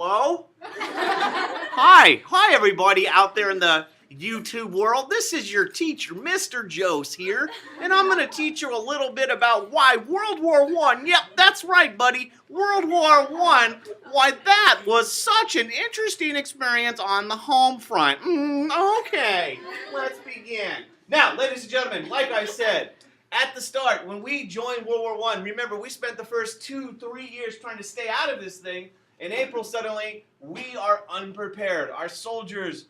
Hello? Hi everybody out there in the YouTube world. This is your teacher, Mr. Jose here, and I'm going to teach you a little bit about why World War I, yep, that's right, buddy, World War I, why that was such an interesting experience on the home front. Okay, let's begin. Now, ladies and gentlemen, like I said, at the start, when we joined World War I, remember, we spent the first 2-3 years trying to stay out of this thing. In April, suddenly, we are unprepared. Our soldiers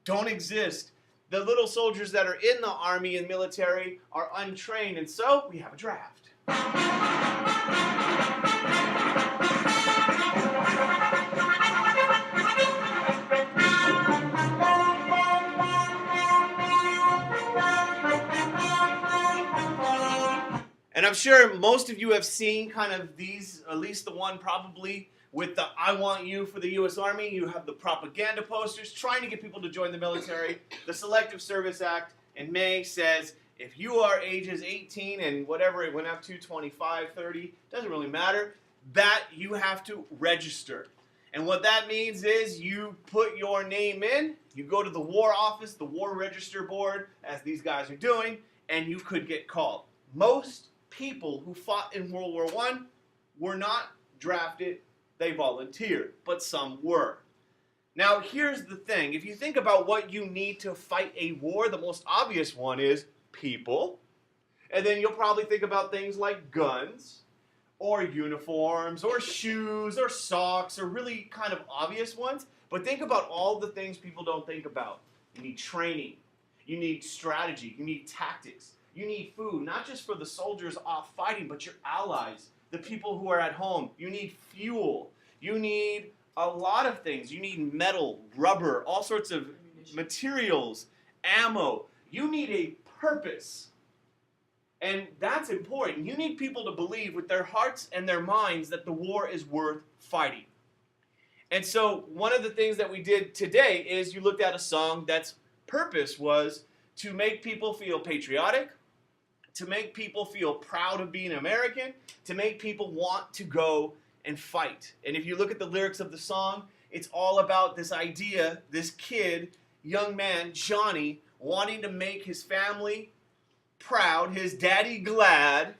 don't exist. The little soldiers that are in the army and military are untrained, and so we have a draft. And I'm sure most of you have seen kind of these, at least the one probably with the I Want You for the U.S. Army. You have the propaganda posters trying to get people to join the military. The Selective Service Act in May says if you are ages 18 and whatever it went up to, 25, 30, doesn't really matter, that you have to register. And what that means is you put your name in, you go to the War Office, the War Register Board, as these guys are doing, and you could get called. Most people who fought in World War I were not drafted, they volunteered, but some were. Now, here's the thing. If you think about what you need to fight a war, the most obvious one is people. And then you'll probably think about things like guns, or uniforms, or shoes, or socks, or really kind of obvious ones. But think about all the things people don't think about. You need training. You need strategy. You need tactics. You need food, not just for the soldiers off fighting, but your allies, the people who are at home. You need fuel. You need a lot of things. You need metal, rubber, all sorts of materials, ammo. You need a purpose. And that's important. You need people to believe with their hearts and their minds that the war is worth fighting. And so one of the things that we did today is you looked at a song that's purpose was to make people feel patriotic, to make people feel proud of being American, to make people want to go and fight. And if you look at the lyrics of the song, it's all about this idea, this kid, young man, Johnny, wanting to make his family proud, his daddy glad,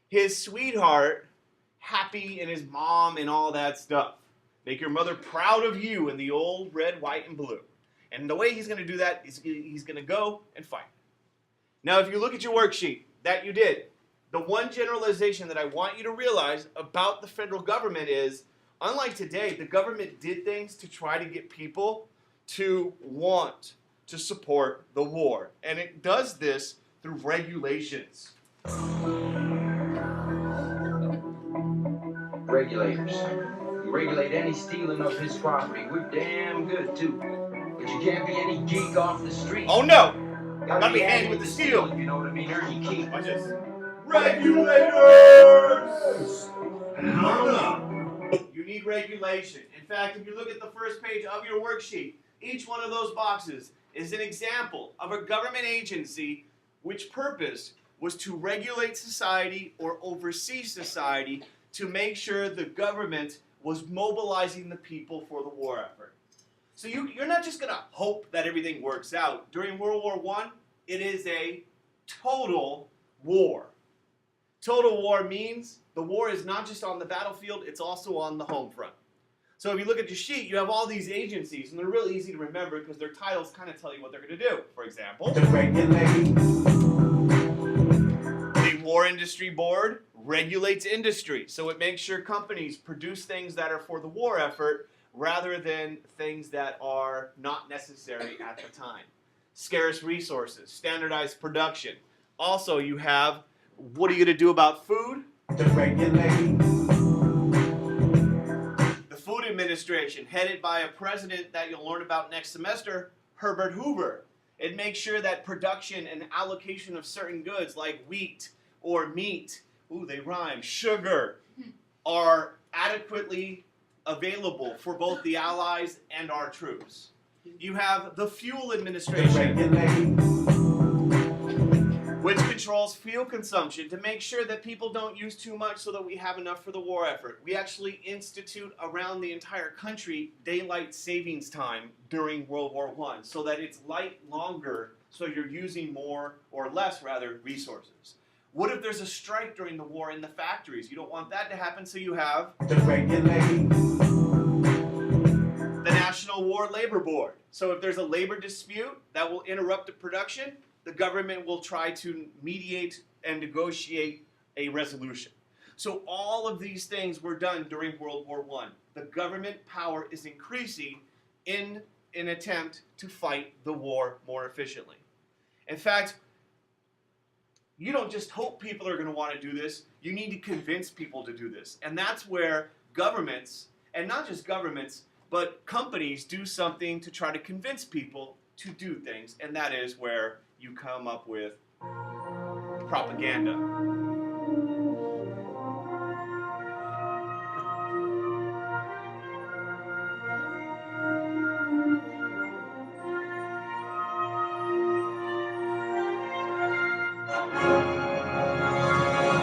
his sweetheart happy, and his mom and all that stuff. Make your mother proud of you in the old red, white, and blue. And the way he's going to do that is he's going to go and fight. Now, if you look at your worksheet that you did, the one generalization that I want you to realize about the federal government is, unlike today, the government did things to try to get people to want to support the war. And it does this through regulations. Regulators. You regulate any stealing of his property. We're damn good, too. But you can't be any geek off the street. Oh, no! Gotta be handy with the steel. You know what I mean? Earn your keep. Watch this. Regulators! You need regulation. In fact, if you look at the first page of your worksheet, each one of those boxes is an example of a government agency which purpose was to regulate society or oversee society to make sure the government was mobilizing the people for the war effort. So you're not just going to hope that everything works out. During World War I, it is a total war. Total war means the war is not just on the battlefield, it's also on the home front. So if you look at your sheet, you have all these agencies, and they're really easy to remember because their titles kind of tell you what they're going to do. For example, the War Industry Board regulates industry, so it makes sure companies produce things that are for the war effort rather than things that are not necessary at the time. Scarce resources, standardized production. Also, you have, what are you going to do about food? The Food Administration, headed by a president that you'll learn about next semester, Herbert Hoover. It makes sure that production and allocation of certain goods like wheat or meat, ooh, they rhyme, sugar, are adequately available for both the Allies and our troops. You have the Fuel Administration, which controls fuel consumption to make sure that people don't use too much so that we have enough for the war effort. We actually institute around the entire country daylight savings time during World War I so that it's light longer, so you're using more, or less rather, resources. What if there's a strike during the war in the factories? You don't want that to happen, so you have The regulate. the National War Labor Board. So if there's a labor dispute that will interrupt the production, the government will try to mediate and negotiate a resolution. So all of these things were done during World War I. The government power is increasing in an attempt to fight the war more efficiently. In fact, you don't just hope people are going to want to do this, you need to convince people to do this. And that's where governments, and not just governments, but companies do something to try to convince people to do things, and that is where you come up with propaganda.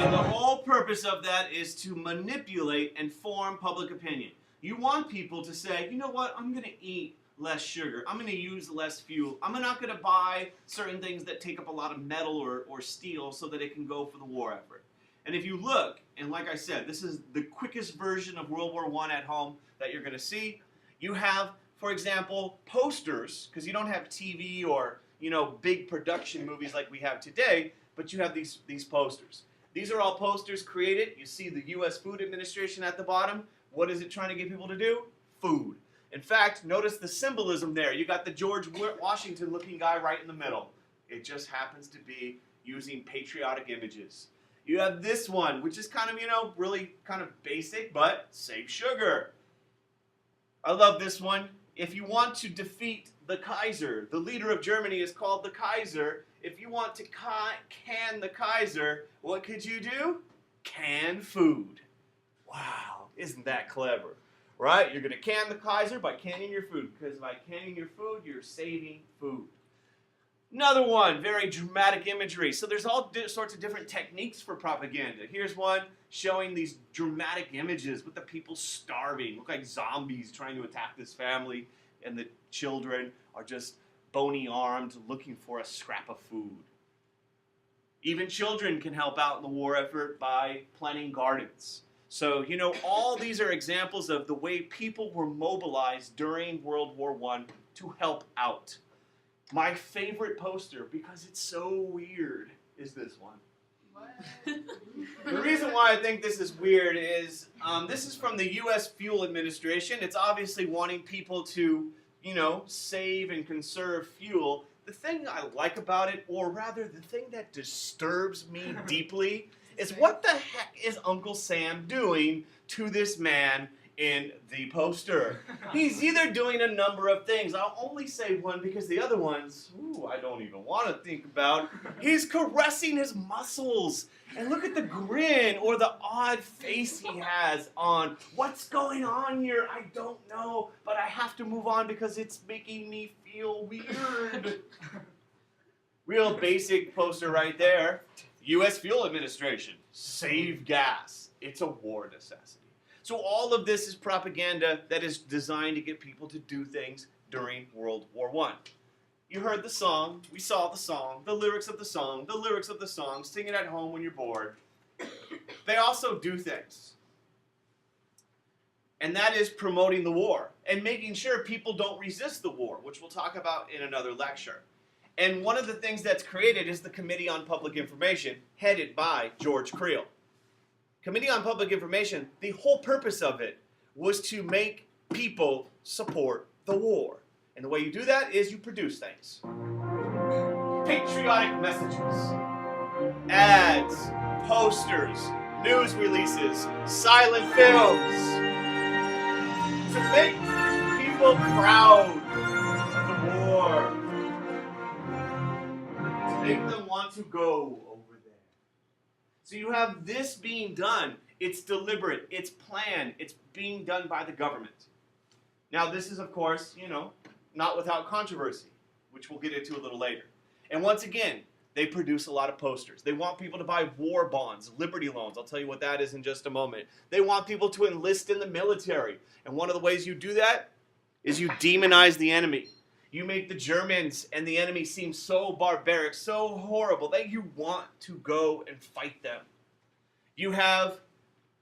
And the whole purpose of that is to manipulate and form public opinion. You want people to say, you know what, I'm going to eat less sugar. I'm going to use less fuel. I'm not going to buy certain things that take up a lot of metal or steel so that it can go for the war effort. And if you look, and like I said, this is the quickest version of World War I at home that you're going to see. You have, for example, posters, because you don't have TV or, big production movies like we have today, but you have these posters. These are all posters created. You see the U.S. Food Administration at the bottom. What is it trying to get people to do? Food. In fact, notice the symbolism there. You got the George Washington looking guy right in the middle. It just happens to be using patriotic images. You have this one, which is kind of, really kind of basic, but save sugar. I love this one. If you want to defeat the Kaiser, the leader of Germany is called the Kaiser. If you want to can the Kaiser, what could you do? Can food. Wow, isn't that clever? Right? You're going to can the Kaiser by canning your food, because by canning your food, you're saving food. Another one, very dramatic imagery. So there's all sorts of different techniques for propaganda. Here's one showing these dramatic images with the people starving, look like zombies trying to attack this family, and the children are just bony-armed looking for a scrap of food. Even children can help out in the war effort by planting gardens. So, all these are examples of the way people were mobilized during World War I to help out. My favorite poster, because it's so weird, is this one. What? The reason why I think this is weird is this is from the U.S. Fuel Administration. It's obviously wanting people to, save and conserve fuel. The thing I like about it, or rather the thing that disturbs me deeply, is what the heck is Uncle Sam doing to this man in the poster? He's either doing a number of things. I'll only say one because the other ones, I don't even want to think about. He's caressing his muscles. And look at the grin or the odd face he has on. What's going on here? I don't know, but I have to move on because it's making me feel weird. Real basic poster right there. U.S. Fuel Administration. Save gas. It's a war necessity. So all of this is propaganda that is designed to get people to do things during World War I. You heard the song, we saw the song, the lyrics of the song, sing it at home when you're bored. They also do things. And that is promoting the war and making sure people don't resist the war, which we'll talk about in another lecture. And one of the things that's created is the Committee on Public Information, headed by George Creel. Committee on Public Information, the whole purpose of it was to make people support the war. And the way you do that is you produce things. Patriotic messages, ads, posters, news releases, silent films. To make people proud of the war. To make them want to go over there. So you have this being done. It's deliberate. It's planned. It's being done by the government. Now this is, of course, not without controversy, which we'll get into a little later. And once again, They produce a lot of posters. They want people to buy war bonds, Liberty loans. I'll tell you what that is in just a moment. They want people to enlist in the military. And one of the ways you do that is you demonize the enemy. You make the Germans and the enemy seem so barbaric, so horrible, that you want to go and fight them. You have,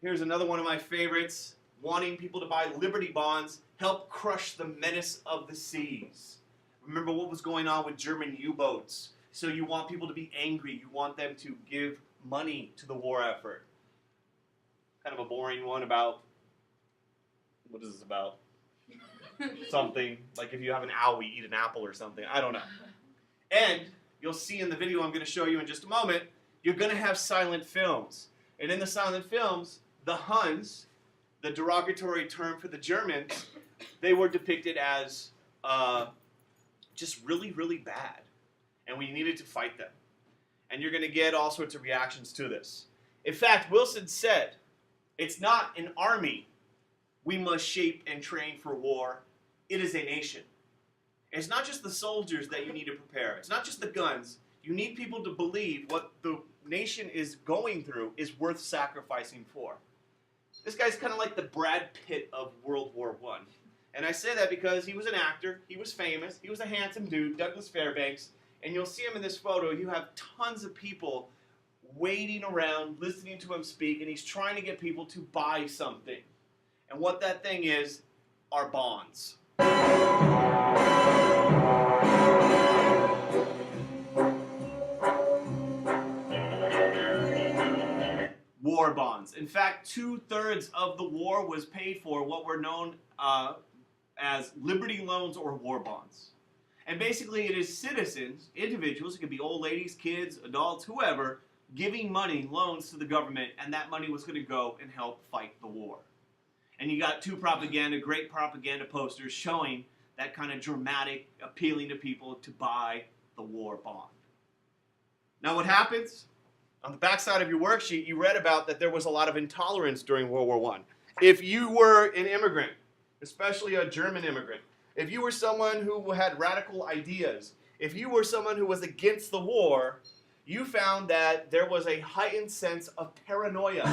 here's another one of my favorites, wanting people to buy Liberty bonds, help crush the menace of the seas. Remember what was going on with German U-boats. So you want people to be angry. You want them to give money to the war effort. Kind of a boring one about, what is this about? Something, like if you have an owl, you eat an apple or something. I don't know. And you'll see in the video I'm going to show you in just a moment, you're going to have silent films. And in the silent films, the Huns, the derogatory term for the Germans, they were depicted as just really, really bad. And we needed to fight them. And you're going to get all sorts of reactions to this. In fact, Wilson said, it's not an army we must shape and train for war. It is a nation. It's not just the soldiers that you need to prepare. It's not just the guns. You need people to believe what the nation is going through is worth sacrificing for. This guy's kind of like the Brad Pitt of World War I. And I say that because he was an actor, he was famous, he was a handsome dude, Douglas Fairbanks, and you'll see him in this photo. You have tons of people waiting around, listening to him speak, and he's trying to get people to buy something. And what that thing is are bonds. War bonds. In fact, 2/3 of the war was paid for what were known as Liberty loans or war bonds. And basically it is citizens, individuals, it could be old ladies, kids, adults, whoever, giving money, loans to the government, and that money was going to go and help fight the war. And you got great propaganda posters showing that kind of dramatic, appealing to people to buy the war bond. Now what happens? On the backside of your worksheet, you read about that there was a lot of intolerance during World War I. If you were an immigrant, especially a German immigrant, if you were someone who had radical ideas, if you were someone who was against the war, you found that there was a heightened sense of paranoia.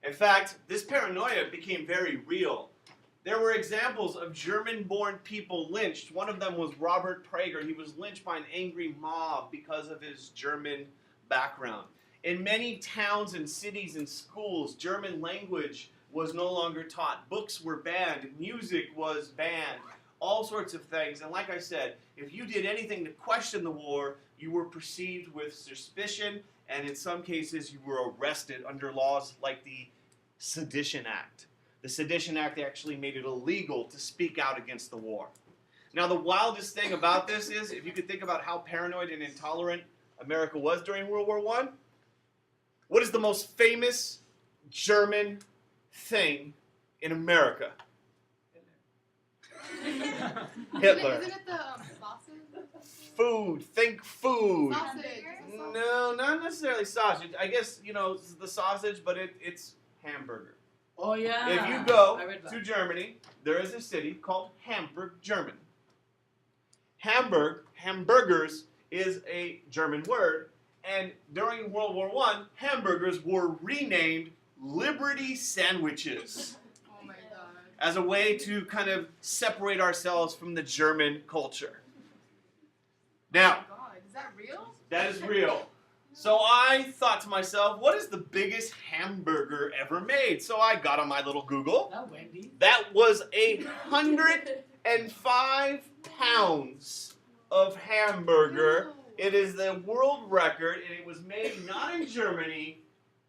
In fact, this paranoia became very real. There were examples of German-born people lynched. One of them was Robert Prager. He was lynched by an angry mob because of his German background. In many towns and cities and schools, German language was no longer taught. Books were banned. Music was banned. All sorts of things. And like I said, if you did anything to question the war, you were perceived with suspicion, and in some cases you were arrested under laws like the Sedition Act. The Sedition Act actually made it illegal to speak out against the war. Now the wildest thing about this is, if you could think about how paranoid and intolerant America was during World War I, what is the most famous German thing in America? Hitler. Isn't it the sausage? Food. Think food. Sausage. No, not necessarily sausage. I guess, it's the sausage, but it's hamburger. Oh, yeah. If you go I read that. to Germany, there is a city called Hamburg, German. Hamburgers is a German word, and during World War I, hamburgers were renamed Liberty sandwiches Oh my god. as a way to kind of separate ourselves from the German culture. Now, Oh my god. Is that real? that is real. So I thought to myself, what is the biggest hamburger ever made? So I got on my little Google. Not Wendy. That was 105 pounds of hamburger. Ew. It is the world record, and it was made not in Germany,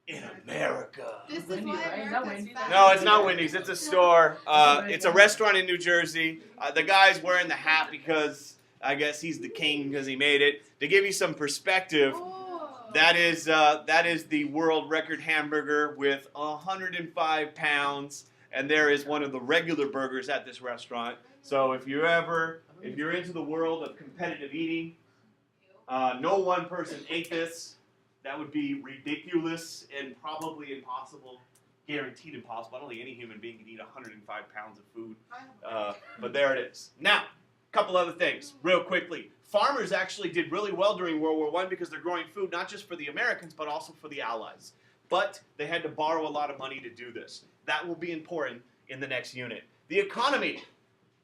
in America. This is Wendy's, why right? Is that America's Wendy's? fat. No, it's not Wendy's. It's a store. It's a restaurant in New Jersey. The guy's wearing the hat because I guess he's the king because he made it. To give you some perspective, Oh. that is the world record hamburger with 105 pounds. and there is one of the regular burgers at this restaurant. So if you're into the world of competitive eating, no one person ate this. That would be ridiculous and probably impossible. Guaranteed impossible. I don't think any human being can eat 105 pounds of food. But there it is. Now, a couple other things, real quickly. Farmers actually did really well during World War I because they're growing food not just for the Americans, but also for the Allies. But they had to borrow a lot of money to do this. That will be important in the next unit. The economy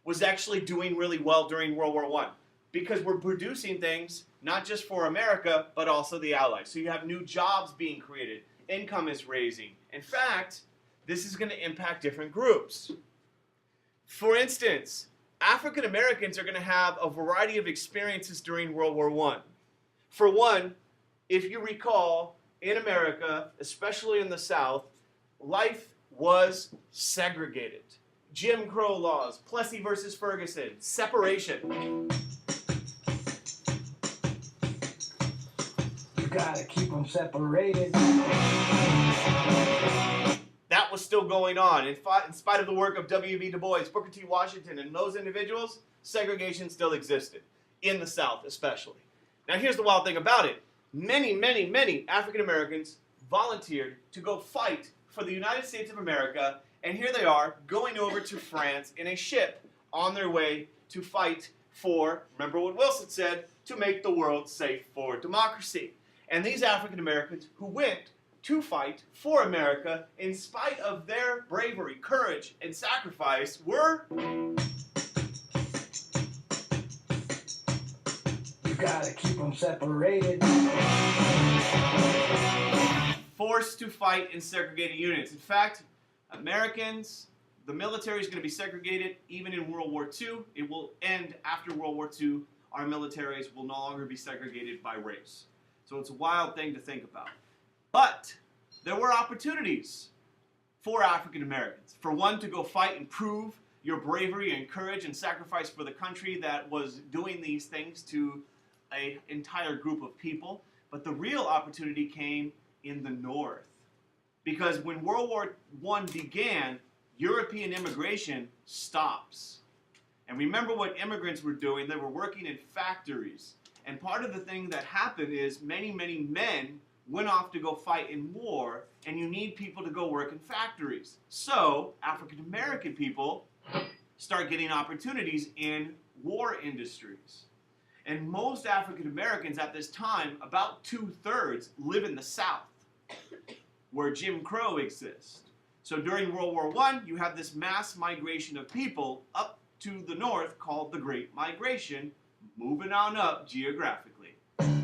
was actually doing really well during World War I because we're producing things not just for America, but also the Allies. So you have new jobs being created. Income is raising. In fact, this is going to impact different groups. For instance, African Americans are going to have a variety of experiences during World War I. For one, if you recall, in America, especially in the South, life was segregated. Jim Crow laws, Plessy versus Ferguson, separation. You gotta keep them separated. That was still going on. In spite of the work of W.B. Du Bois, Booker T. Washington, and those individuals, segregation still existed, in the South especially. Now here's the wild thing about it. Many, many, many African Americans volunteered to go fight for the United States of America, and here they are going over to France in a ship on their way to fight for, remember what Wilson said, to make the world safe for democracy. And these African Americans who went to fight for America, in spite of their bravery, courage, and sacrifice, were... You gotta keep them separated. Forced to fight in segregated units. In fact, Americans, the military is going to be segregated even in World War II. It will end after World War II. Our militaries will no longer be segregated by race. So it's a wild thing to think about. But there were opportunities for African Americans. For one, to go fight and prove your bravery and courage and sacrifice for the country that was doing these things to an entire group of people. But the real opportunity came in the North. Because when World War I began, European immigration stops. And remember what immigrants were doing. They were working in factories. And part of the thing that happened is many, many men went off to go fight in war, and you need people to go work in factories. So African American people start getting opportunities in war industries. And most African Americans at this time, about 2/3, live in the South, where Jim Crow exists. So during World War I, you have this mass migration of people up to the north called the Great Migration, moving on up geographically.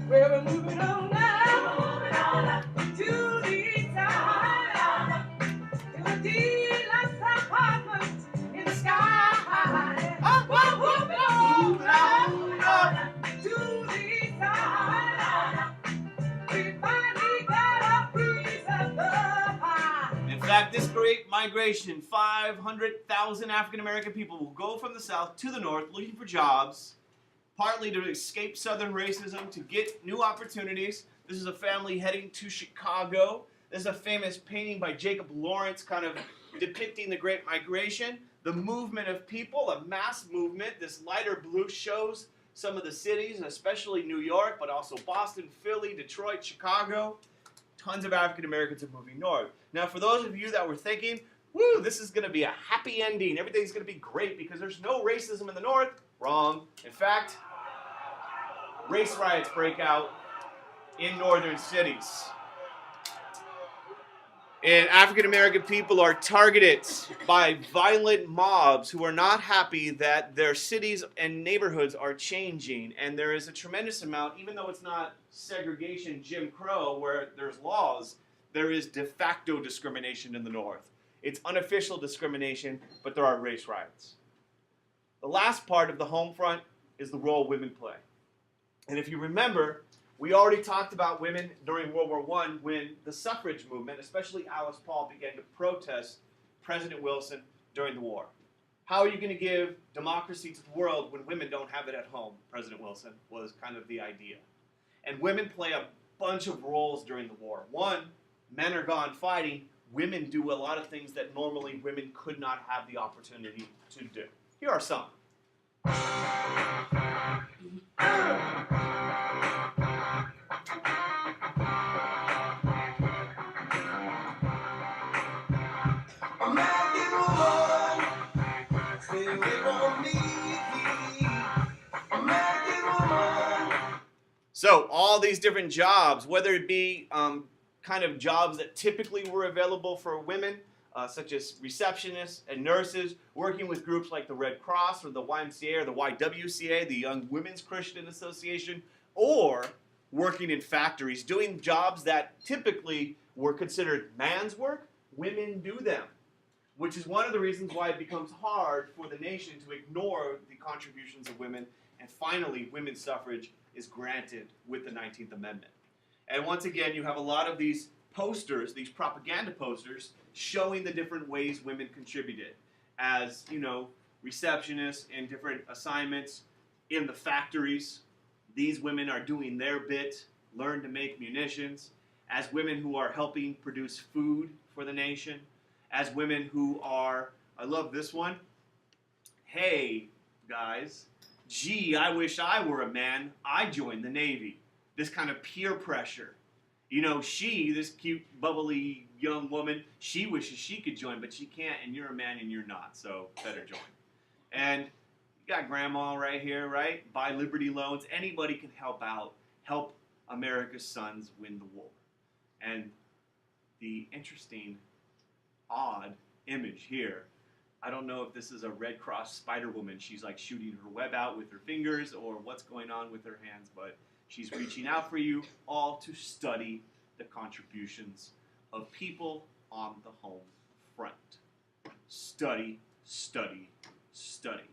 We're moving on now to the town, to a deluxe apartment in the sky. We're moving on to the town. We finally got a piece of the pie. In fact, this Great Migration, 500,000 African American people will go from the South to the North looking for jobs, partly to escape Southern racism, to get new opportunities. This is a family heading to Chicago. There's a famous painting by Jacob Lawrence kind of depicting the Great Migration. The movement of people, a mass movement. This lighter blue shows some of the cities, especially New York, but also Boston, Philly, Detroit, Chicago. Tons of African Americans are moving north. Now, for those of you that were thinking, woo, this is going to be a happy ending, everything's going to be great because there's no racism in the north, wrong. In fact, race riots break out in northern cities. And African American people are targeted by violent mobs who are not happy that their cities and neighborhoods are changing. And there is a tremendous amount, even though it's not segregation, Jim Crow, where there's laws, there is de facto discrimination in the North. It's unofficial discrimination, but there are race riots. The last part of the home front is the role women play. And if you remember, we already talked about women during World War I when the suffrage movement, especially Alice Paul, began to protest President Wilson during the war. How are you going to give democracy to the world when women don't have it at home? President Wilson was kind of the idea. And women play a bunch of roles during the war. One, men are gone fighting, women do a lot of things that normally women could not have the opportunity to do. Here are some. American woman, stay away from me. American woman. So all these different jobs, whether it be kind of jobs that typically were available for women, such as receptionists and nurses, working with groups like the Red Cross or the YMCA or the YWCA, the Young Women's Christian Association, or working in factories, doing jobs that typically were considered man's work, women do them, which is one of the reasons why it becomes hard for the nation to ignore the contributions of women. And finally, women's suffrage is granted with the 19th Amendment. And once again, you have a lot of these posters, these propaganda posters, showing the different ways women contributed as, receptionists in different assignments in the factories. These women are doing their bit, learn to make munitions, as women who are helping produce food for the nation, as women who are, I love this one, hey, guys, gee, I wish I were a man, I'd join the Navy. This kind of peer pressure. This cute, bubbly young woman, she wishes she could join, but she can't, and you're a man and you're not, so better join. And you got grandma right here, right? Buy Liberty loans. Anybody can help out, help America's sons win the war. And the interesting, odd image here, I don't know if this is a Red Cross Spider Woman. She's like shooting her web out with her fingers or what's going on with her hands, but she's reaching out for you all to study the contributions of people on the home front. Study, study, study.